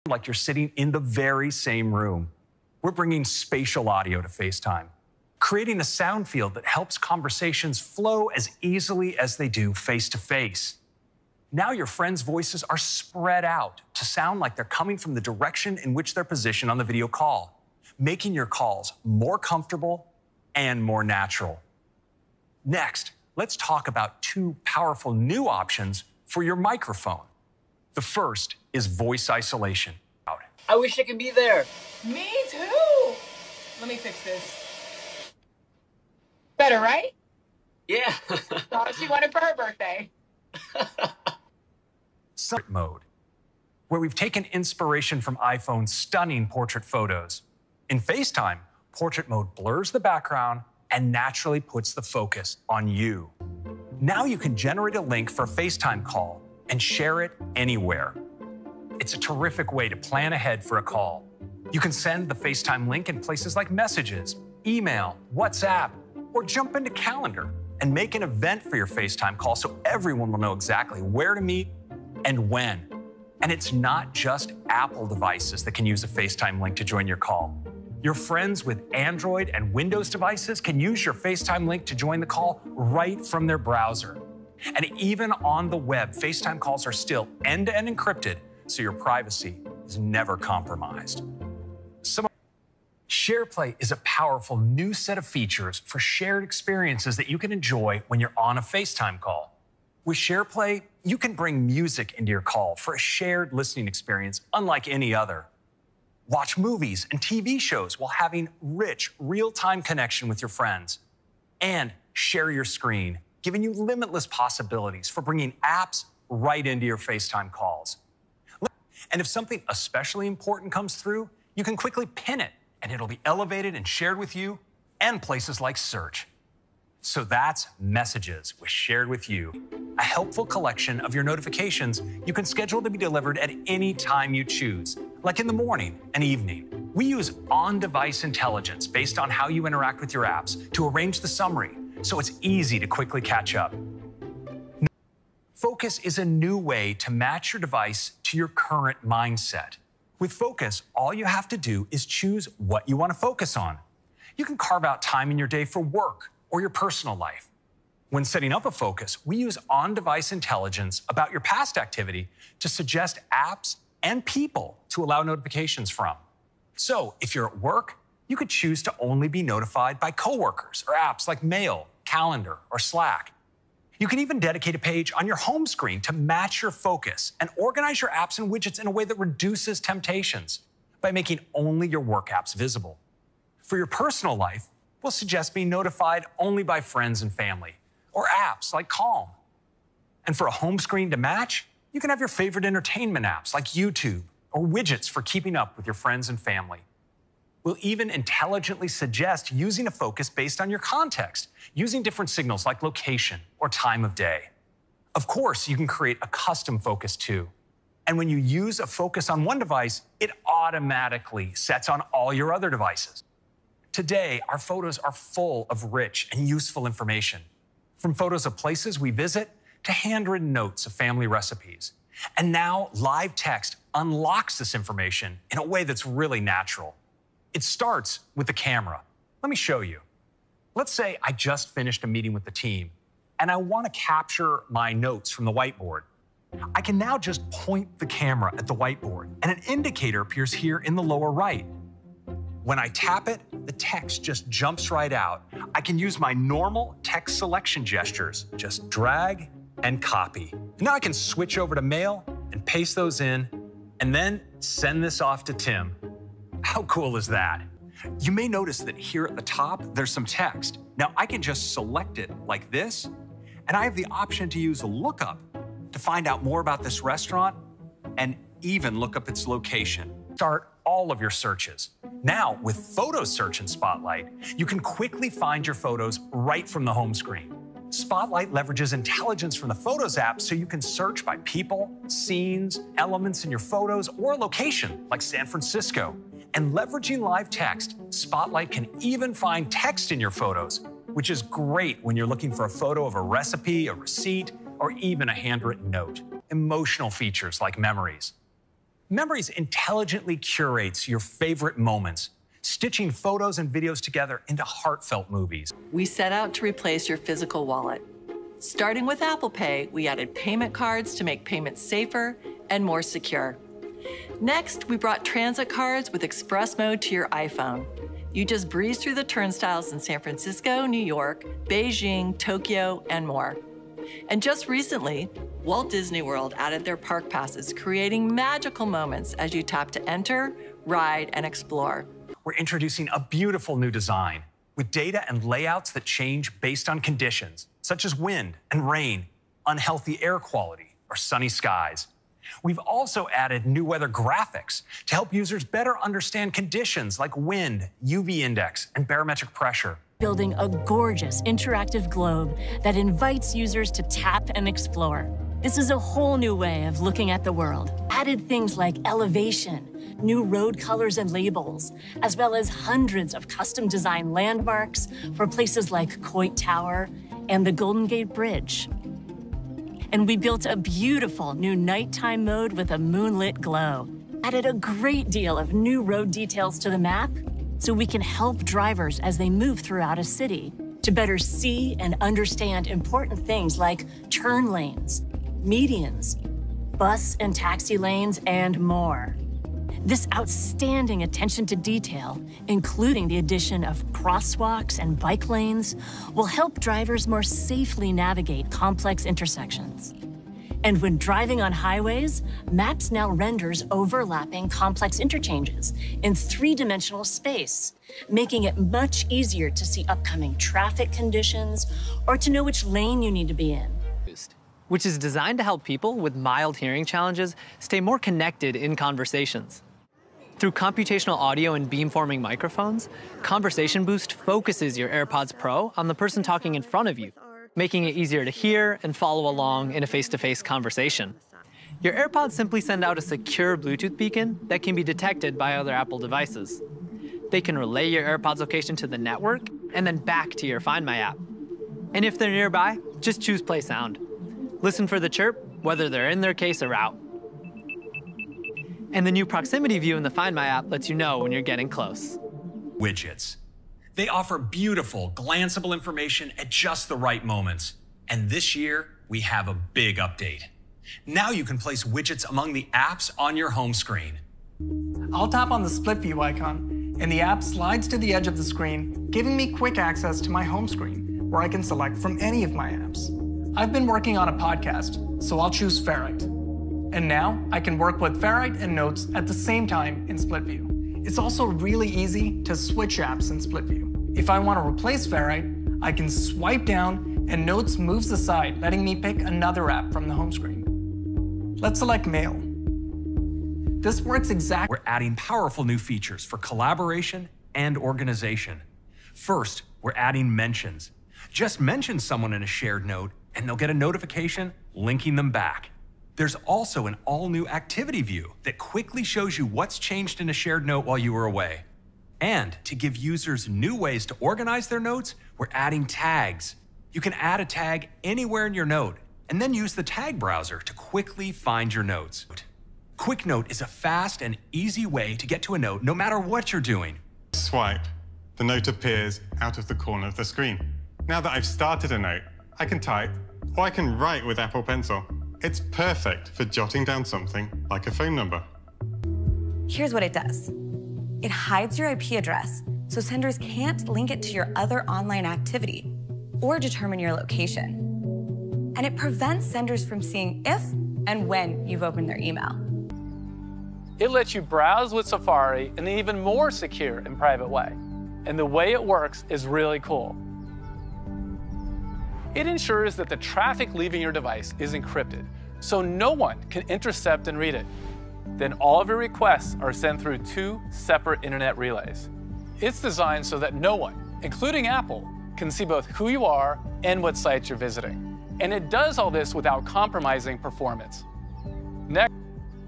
like you're sitting in the very same room. We're bringing spatial audio to FaceTime, creating a sound field that helps conversations flow as easily as they do face-to-face. Now your friends' voices are spread out to sound like they're coming from the direction in which they're positioned on the video call, making your calls more comfortable and more natural. Next, let's talk about two powerful new options for your microphone. The first is voice isolation. I wish I could be there. Me too. Let me fix this. Better, right? Yeah. Thought she wanted for her birthday. Portrait mode, where we've taken inspiration from iPhone's stunning portrait photos. In FaceTime, portrait mode blurs the background and naturally puts the focus on you. Now you can generate a link for a FaceTime call and share it anywhere. It's a terrific way to plan ahead for a call. You can send the FaceTime link in places like Messages, email, WhatsApp, or jump into Calendar and make an event for your FaceTime call so everyone will know exactly where to meet and when. And it's not just Apple devices that can use a FaceTime link to join your call. Your friends with Android and Windows devices can use your FaceTime link to join the call right from their browser. And even on the web, FaceTime calls are still end-to-end encrypted, so your privacy is never compromised. SharePlay is a powerful new set of features for shared experiences that you can enjoy when you're on a FaceTime call. With SharePlay, you can bring music into your call for a shared listening experience unlike any other. Watch movies and TV shows while having rich, real-time connection with your friends. And share your screen, giving you limitless possibilities for bringing apps right into your FaceTime calls. And if something especially important comes through, you can quickly pin it, and it'll be elevated and shared with you and places like Search. So that's Messages with Shared With You, a helpful collection of your notifications you can schedule to be delivered at any time you choose, like in the morning and evening. We use on-device intelligence based on how you interact with your apps to arrange the summary, so it's easy to quickly catch up. Focus is a new way to match your device to your current mindset. With Focus, all you have to do is choose what you want to focus on. You can carve out time in your day for work or your personal life. When setting up a focus, we use on-device intelligence about your past activity to suggest apps and people to allow notifications from. So if you're at work, you could choose to only be notified by coworkers or apps like Mail, Calendar, or Slack. You can even dedicate a page on your home screen to match your focus and organize your apps and widgets in a way that reduces temptations by making only your work apps visible. For your personal life, we'll suggest being notified only by friends and family, or apps like Calm. And for a home screen to match, you can have your favorite entertainment apps like YouTube or widgets for keeping up with your friends and family. We'll even intelligently suggest using a focus based on your context, using different signals like location or time of day. Of course, you can create a custom focus too. And when you use a focus on one device, it automatically sets on all your other devices. Today, our photos are full of rich and useful information, from photos of places we visit to handwritten notes of family recipes. And now live text unlocks this information in a way that's really natural. It starts with the camera. Let me show you. Let's say I just finished a meeting with the team and I want to capture my notes from the whiteboard. I can now just point the camera at the whiteboard and an indicator appears here in the lower right. When I tap it, the text just jumps right out. I can use my normal text selection gestures, just drag and copy. Now I can switch over to Mail and paste those in and then send this off to Tim. How cool is that? You may notice that here at the top, there's some text. Now I can just select it like this, and I have the option to use a lookup to find out more about this restaurant and even look up its location. Start all of your searches. Now, with Photo Search in Spotlight, you can quickly find your photos right from the home screen. Spotlight leverages intelligence from the Photos app so you can search by people, scenes, elements in your photos, or a location like San Francisco. And leveraging live text, Spotlight can even find text in your photos, which is great when you're looking for a photo of a recipe, a receipt, or even a handwritten note. Emotional features like memories. Memories intelligently curates your favorite moments, stitching photos and videos together into heartfelt movies. We set out to replace your physical wallet. Starting with Apple Pay, we added payment cards to make payments safer and more secure. Next, we brought transit cards with express mode to your iPhone. You just breeze through the turnstiles in San Francisco, New York, Beijing, Tokyo, and more. And just recently, Walt Disney World added their park passes, creating magical moments as you tap to enter, ride, and explore. We're introducing a beautiful new design with data and layouts that change based on conditions, such as wind and rain, unhealthy air quality, or sunny skies. We've also added new weather graphics to help users better understand conditions like wind, UV index, and barometric pressure. Building a gorgeous interactive globe that invites users to tap and explore. This is a whole new way of looking at the world. Added things like elevation, new road colors and labels, as well as hundreds of custom-designed landmarks for places like Coit Tower and the Golden Gate Bridge. And we built a beautiful new nighttime mode with a moonlit glow. Added a great deal of new road details to the map so we can help drivers as they move throughout a city to better see and understand important things like turn lanes, medians, bus and taxi lanes, and more. This outstanding attention to detail, including the addition of crosswalks and bike lanes, will help drivers more safely navigate complex intersections. And when driving on highways, Maps now renders overlapping complex interchanges in three-dimensional space, making it much easier to see upcoming traffic conditions or to know which lane you need to be in. Which is designed to help people with mild hearing challenges stay more connected in conversations. Through computational audio and beamforming microphones, Conversation Boost focuses your AirPods Pro on the person talking in front of you, making it easier to hear and follow along in a face-to-face conversation. Your AirPods simply send out a secure Bluetooth beacon that can be detected by other Apple devices. They can relay your AirPods location to the network and then back to your Find My app. And if they're nearby, just choose Play Sound. Listen for the chirp, whether they're in their case or out. And the new proximity view in the Find My app lets you know when you're getting close. Widgets. They offer beautiful, glanceable information at just the right moments. And this year, we have a big update. Now you can place widgets among the apps on your home screen. I'll tap on the split view icon, and the app slides to the edge of the screen, giving me quick access to my home screen, where I can select from any of my apps. I've been working on a podcast, so I'll choose Ferrite. And now I can work with Ferrite and Notes at the same time in split view. It's also really easy to switch apps in split view. If I want to replace Ferrite, I can swipe down and Notes moves aside, letting me pick another app from the home screen. Let's select Mail. This works exactly. We're adding powerful new features for collaboration and organization. First, we're adding mentions. Just mention someone in a shared note and they'll get a notification linking them back. There's also an all-new activity view that quickly shows you what's changed in a shared note while you were away. And to give users new ways to organize their notes, we're adding tags. You can add a tag anywhere in your note and then use the tag browser to quickly find your notes. Quick Note is a fast and easy way to get to a note no matter what you're doing. Swipe. The note appears out of the corner of the screen. Now that I've started a note, I can type or I can write with Apple Pencil. It's perfect for jotting down something like a phone number. Here's what it does. It hides your IP address, so senders can't link it to your other online activity or determine your location. And it prevents senders from seeing if and when you've opened their email. It lets you browse with Safari in an even more secure and private way. And the way it works is really cool. It ensures that the traffic leaving your device is encrypted, so no one can intercept and read it. Then all of your requests are sent through 2 separate internet relays. It's designed so that no one, including Apple, can see both who you are and what sites you're visiting. And it does all this without compromising performance. Next,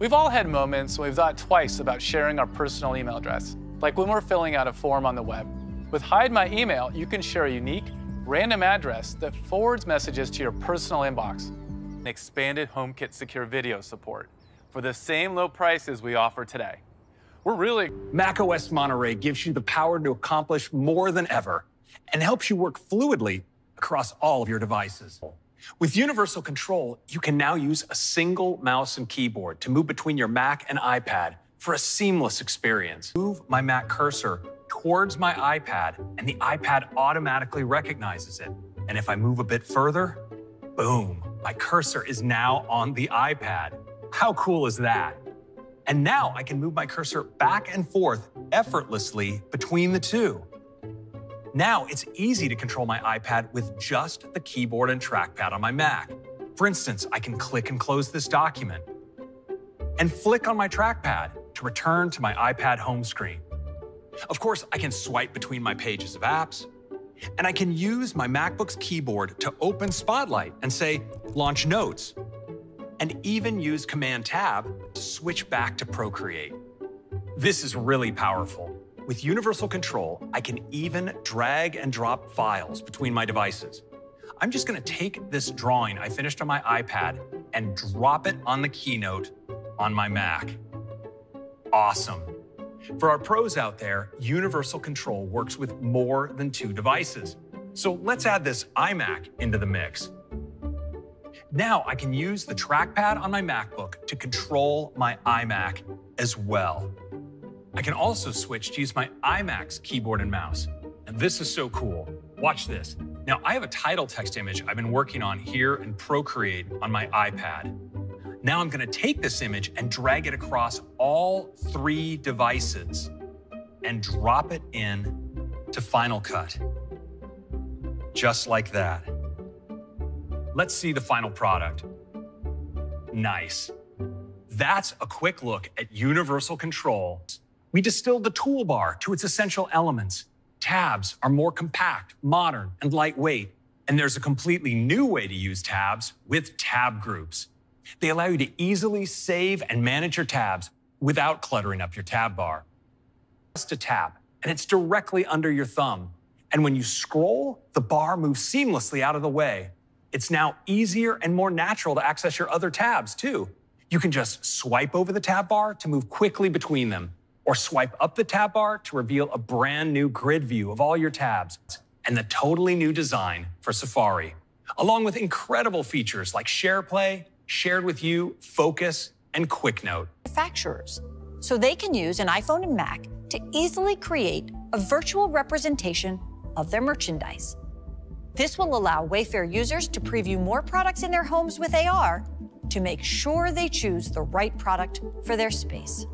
we've all had moments when we've thought twice about sharing our personal email address, like when we're filling out a form on the web. With Hide My Email, you can share a unique, random address that forwards messages to your personal inbox. An expanded HomeKit secure video support for the same low prices we offer today. We're really... macOS Monterey gives you the power to accomplish more than ever and helps you work fluidly across all of your devices. With universal control, you can now use a single mouse and keyboard to move between your Mac and iPad for a seamless experience. Move my Mac cursor towards my iPad, and the iPad automatically recognizes it. And if I move a bit further, boom, my cursor is now on the iPad. How cool is that? And now I can move my cursor back and forth effortlessly between the two. Now it's easy to control my iPad with just the keyboard and trackpad on my Mac. For instance, I can click and close this document and flick on my trackpad to return to my iPad home screen. Of course, I can swipe between my pages of apps, and I can use my MacBook's keyboard to open Spotlight and say, launch notes, and even use Command-Tab to switch back to Procreate. This is really powerful. With universal control, I can even drag and drop files between my devices. I'm just gonna take this drawing I finished on my iPad and drop it on the Keynote on my Mac. Awesome. For our pros out there, universal control works with more than 2 devices. So let's add this iMac into the mix. Now I can use the trackpad on my MacBook to control my iMac as well. I can also switch to use my iMac's keyboard and mouse. And this is so cool. Watch this. Now I have a title text image I've been working on here in Procreate on my iPad. Now I'm gonna take this image and drag it across all 3 devices and drop it in to Final Cut. Just like that. Let's see the final product. Nice. That's a quick look at universal control. We distilled the toolbar to its essential elements. Tabs are more compact, modern, and lightweight. And there's a completely new way to use tabs with tab groups. They allow you to easily save and manage your tabs without cluttering up your tab bar. Just a tab, and it's directly under your thumb. And when you scroll, the bar moves seamlessly out of the way. It's now easier and more natural to access your other tabs, too. You can just swipe over the tab bar to move quickly between them, or swipe up the tab bar to reveal a brand new grid view of all your tabs, and the totally new design for Safari, along with incredible features like SharePlay, Shared with You, Focus, and Quick Note. Manufacturers, so they can use an iPhone and Mac to easily create a virtual representation of their merchandise. This will allow Wayfair users to preview more products in their homes with AR to make sure they choose the right product for their space.